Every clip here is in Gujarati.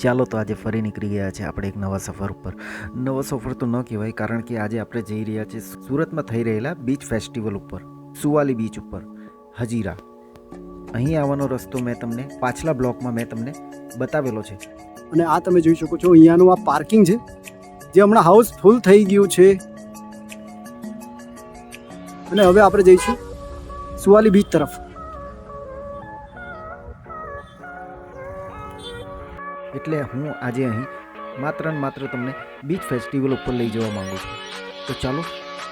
ચાલો તો આજે ફરી નીકળી ગયા છે આપણે એક નવા સફર ઉપર. નવો સફર તો ન કહેવાય, કારણ કે આજે આપણે જઈ રહ્યા છીએ સુરતમાં થઈ રહેલા બીચ ફેસ્ટિવલ ઉપર, સુવાલી બીચ ઉપર, હજીરા. અહીં આવવાનો રસ્તો મેં તમને પાછલા બ્લોકમાં મેં તમને બતાવેલો છે. અને આ તમે જોઈ શકો છો અહીંયાનું આ પાર્કિંગ છે જે હમણાં હાઉસ ફૂલ થઈ ગયું છે. અને હવે આપણે જઈશું સુવાલી બીચ તરફ. એટલે હું આજે અહીં માત્ર ને માત્ર તમને બીચ ફેસ્ટિવલ ઉપર લઈ જવા માંગુ છું. તો ચાલો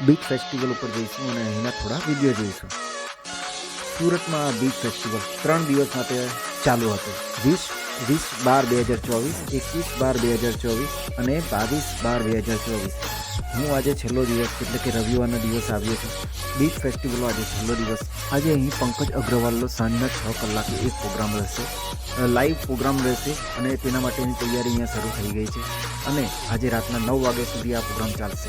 બીચ ફેસ્ટિવલ ઉપર જઈશું અને અહીંના થોડા વિડીયો જોઈશું. સુરતમાં આ બીચ ફેસ્ટિવલ 3 દિવસ માટે ચાલુ હતું. 20/12/2024, 21/12/2024 અને 22/12/2024. હું આજે છેલ્લો દિવસ એટલે કે રવિવારનો દિવસ આવ્યો છું. બીચ ફેસ્ટિવલનો આજે છેલ્લો દિવસ. આજે અહીં પંકજ અગ્રવાલનો સાંજના 6 કલાકે એક પ્રોગ્રામ રહેશે, લાઈવ પ્રોગ્રામ રહેશે અને તેના માટેની તૈયારી અહીંયા શરૂ થઈ ગઈ છે. અને આજે રાતના 9 વાગ્યા સુધી આ પ્રોગ્રામ ચાલશે.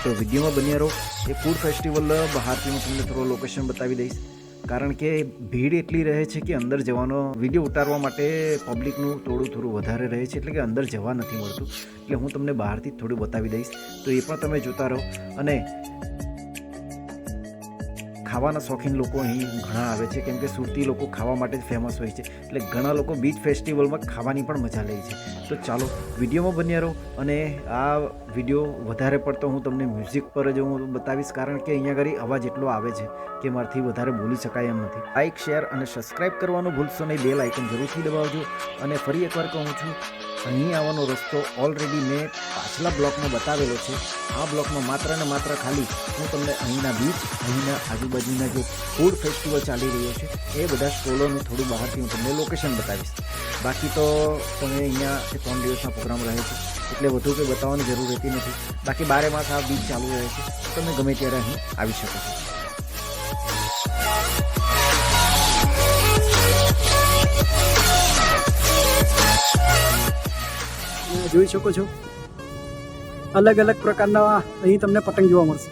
તો વિડીયોમાં બન્યા રહો. એ ફૂડ ફેસ્ટિવલ બહારથી હું તમને થોડો લોકેશન બતાવી દઈશ, કારણ કે ભીડ એટલી રહે છે કે અંદર જવાનો વિડીયો ઉતારવા માટે પબ્લિકનું થોડું વધારે રહે છે, એટલે કે અંદર જવા નથી મળતું. એટલે હું તમને બહારથી જ થોડું બતાવી દઈશ, તો એ પણ તમે જોતા રહો. અને ખાવાના શોખીન લોકો અહીં ઘણા આવે છે, કેમ કે સુરતી લોકો ખાવા માટે જ ફેમસ હોય છે. એટલે ઘણા લોકો બીચ ફેસ્ટિવલમાં ખાવાની પણ મજા લે છે. તો ચાલો વિડીયોમાં બન્યા રહો. અને આ વિડીયો વધારે પડતો હું તમને મ્યુઝિક પર જ હું બતાવીશ, કારણ કે અહીંયા આગળ અવાજ એટલો આવે છે કે મારાથી વધારે બોલી શકાય એમ નથી. લાઈક, શેર અને સબસ્ક્રાઈબ કરવાનું ભૂલશો નહીં. બેલ આઇકન જરૂરથી દબાવજો. અને ફરી એકવાર કહું છું, અહીં આવવાનો રસ્તો ઓલરેડી મેં પાછલા બ્લોકમાં બતાવેલો છે. આ બ્લોકમાં માત્ર ને માત્ર ખાલી હું તમને અહીંના બીચ, અહીંના આજુબાજુના જે ફૂડ ફેસ્ટિવલ ચાલી રહ્યો છે એ બધા સ્ટોલોનું થોડું બહારથી હું તમને લોકેશન બતાવીશ. બાકી તો તમે અહીંયા 3 દિવસના પ્રોગ્રામ રહે છે, એટલે વધુ કંઈ બતાવવાની જરૂર રહેતી નથી. બાકી 12 માસ આ બીચ ચાલુ રહે છે, તમે ગમે ત્યારે અહીં આવી શકો છો. જોઈ શકો છો અલગ અલગ પ્રકારના અહીં તમને પતંગ જોવા મળશે.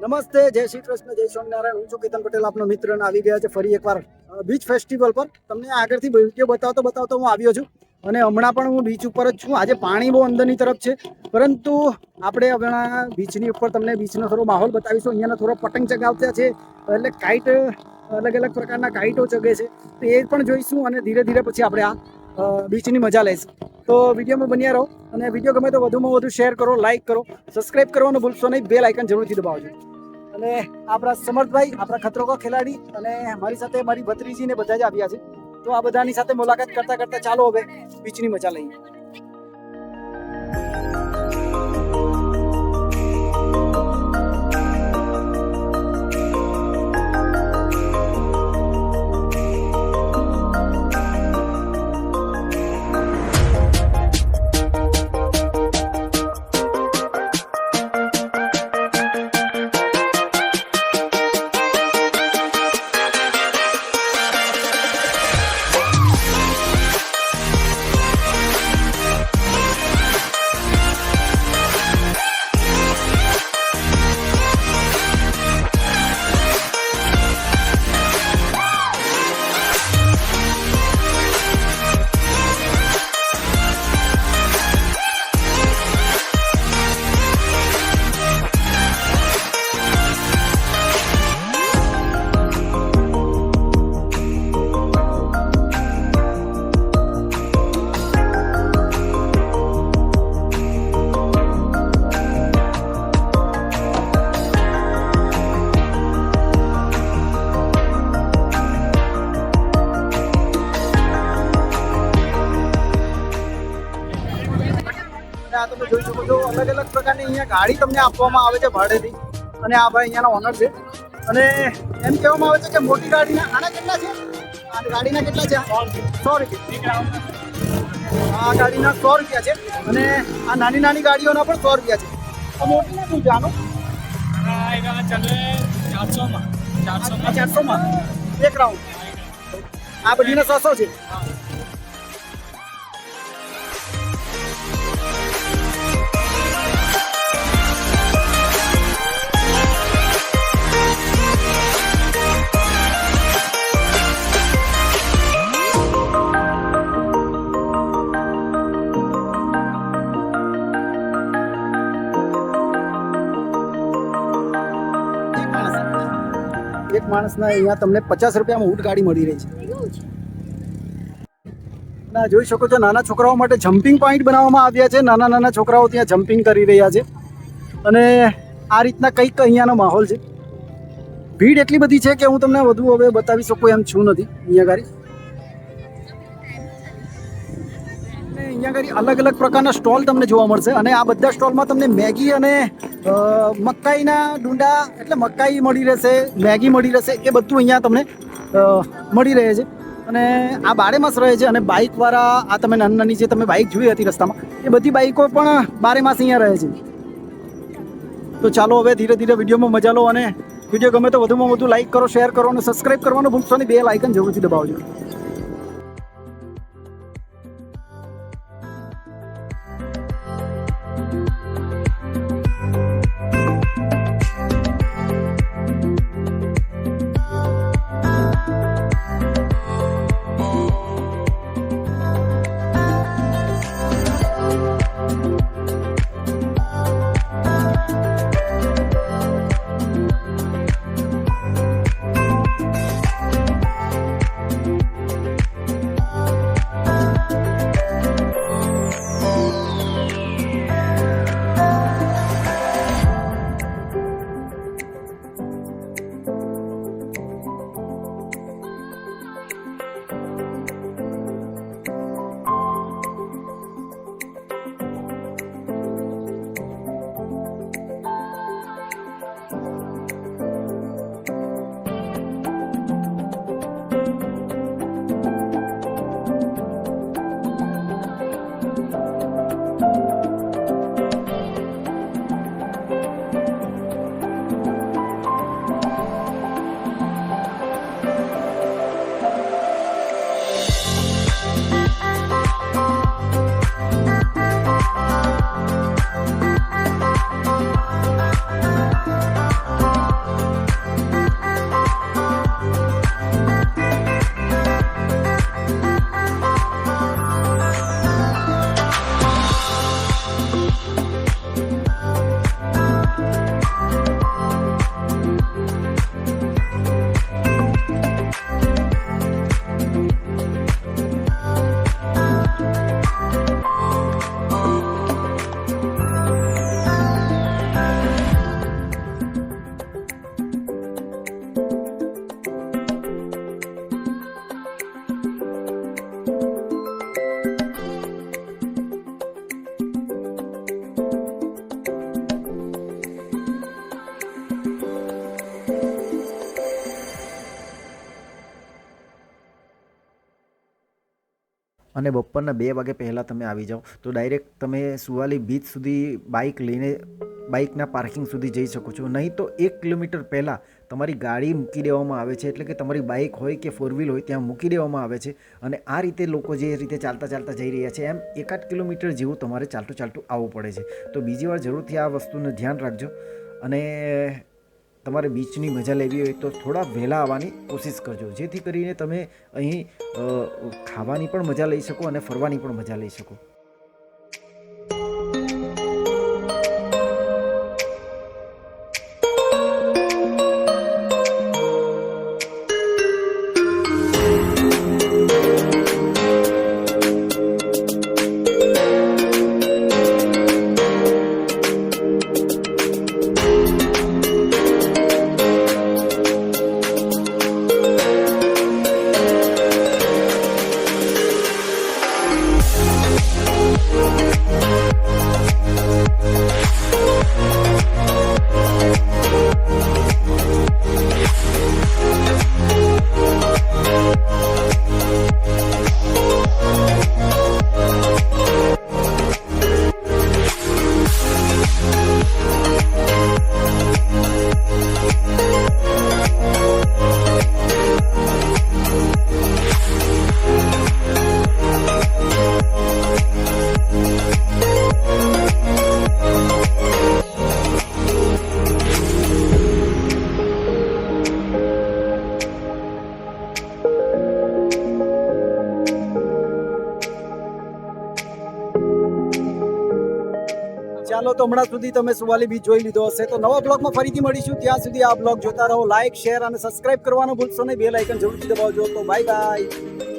નમસ્તે, જય શ્રી કૃષ્ણ, જય સ્વામિનારાયણ. હું છું કેતન પટેલ, આપનો મિત્ર, અને આવી ગયા છે ફરી એકવાર બીચ ફેસ્ટિવલ પર. તમને આગળથી વિડીયો બતાવતો હું આવ્યો છું. અને હમણાં પણ હું બીચ ઉપર જ છું. આજે પાણી બહુ અંદરની તરફ છે, પરંતુ આપણે હમણાં બીચની ઉપર તમને બીચનો થોડો માહોલ બતાવીશું. અહીંયાના થોડો પતંગ ચગાવતા છે, એટલે કાઇટ, અલગ અલગ પ્રકારના કાઇટો ચગે છે, તો એ પણ જોઈશું. અને ધીરે ધીરે પછી આપણે આ બીચની મજા લઈશું. તો વિડીયોમાં બન્યા રહો. અને વિડીયો ગમે તો વધુમાં વધુ શેર કરો, લાઇક કરો, સબસ્ક્રાઈબ કરવાનું ભૂલશો નહીં. બેલ આઇકન જરૂરથી દબાવજો. અને આપણા સમર્થભાઈ, આપણા ખતરો કા ખેલાડી, અને મારી સાથે મારી ભત્રીજી ને બધા જ આવ્યા છે. તો આ બધાની સાથે મુલાકાત કરતા કરતા ચાલો હવે બીચની મજા લઈએ. આ તમે જોઈ શકો છો અલગ અલગ પ્રકારની અહીંયા ગાડી તમને આપવામાં આવે છે ભાડેથી. અને આ ભાઈ અહીંયાના ઓનર છે, અને એમ કહેવામાં આવે છે કે મોટી ગાડીના આના કેટલા છે? આ ગાડીના કેટલા છે? 100 રૂપિયા. આ ગાડીના 100 રૂપિયા છે અને આ નાની નાની ગાડીઓના પણ 100 રૂપિયા છે. તો મોટીના શું છે આનું? 400 માં એક રાઉન્ડ. આ બધીને 100 છે. એક માણસના અહીંયા તમને 50 રૂપિયામાં ઊંટ ગાડી મળી રહી છે. ના જોઈ શકો છો નાના છોકરાઓ માટે જમ્પિંગ પોઈન્ટ બનાવવામાં આવ્યા છે. નાના નાના છોકરાઓ ત્યાં જમ્પિંગ કરી રહ્યા છે અને આ રીતના કંઈક અહીંયાનો માહોલ છે. ભીડ એટલી બધી છે કે હું તમને વધુ હવે બતાવી શકું એમ છું નથી. અહીંયા ગાડી અહીંયા આગળ અલગ અલગ પ્રકારના સ્ટોલ તમને જોવા મળશે અને આ બધા સ્ટોલમાં તમને મેગી અને મકાઈના ડુંડા એટલે મકાઈ મળી રહેશે, મેગી મળી રહેશે, એ બધું અહીંયા તમને મળી રહે છે. અને આ બારેમાસ રહે છે અને બાઇકવાળા આ તમે નાની નાની જે તમે બાઇક જોઈ હતી રસ્તામાં એ બધી બાઇકો પણ બારેમાસ અહીંયા રહે છે. તો ચાલો હવે ધીરે ધીરે વિડીયોમાં મજા લો અને વિડીયો ગમે તો વધુમાં વધુ લાઇક કરો, શેર કરો અને સબસ્ક્રાઈબ કરવાનું ભૂલશો નહીં. બેલ આઇકન જરૂરથી દબાવજો. અને બપોરના 2 વાગે પહેલાં તમે આવી જાઓ તો ડાયરેક્ટ તમે સુવાલી બીચ સુધી બાઇક લઈને બાઇકના પાર્કિંગ સુધી જઈ શકો છો. નહીં તો 1 કિલોમીટર પહેલાં તમારી ગાડી મૂકી દેવામાં આવે છે, એટલે કે તમારી બાઇક હોય કે 4 વ્હીલ હોય ત્યાં મૂકી દેવામાં આવે છે. અને આ રીતે લોકો જે રીતે ચાલતા ચાલતા જઈ રહ્યા છે એમ 1-8 કિલોમીટર જેવું તમારે ચાલતું ચાલતું આવવું પડે છે. તો બીજી વાર જરૂરથી આ વસ્તુનું ધ્યાન રાખજો અને તમારે બીચની મજા લેવી હોય તો થોડા વહેલા આવવાની કોશિશ કરજો, જેથી કરીને તમે અહીં ખાવાની પણ મજા લઈ શકો અને ફરવાની પણ મજા લઈ શકો. ચાલો તો હમણાં સુધી તમે સુવાલી બીચ જોઈ લીધો હશે તો નવા બ્લોગમાં ફરીથી મળીશું. ત્યાં સુધી આ બ્લોગ જોતા રહો. લાઇક, શેર અને સબસ્ક્રાઇબ કરવાનું ભૂલશો નહીં. બેલ આઇકન જરૂરથી દબાવજો. તો બાય બાય.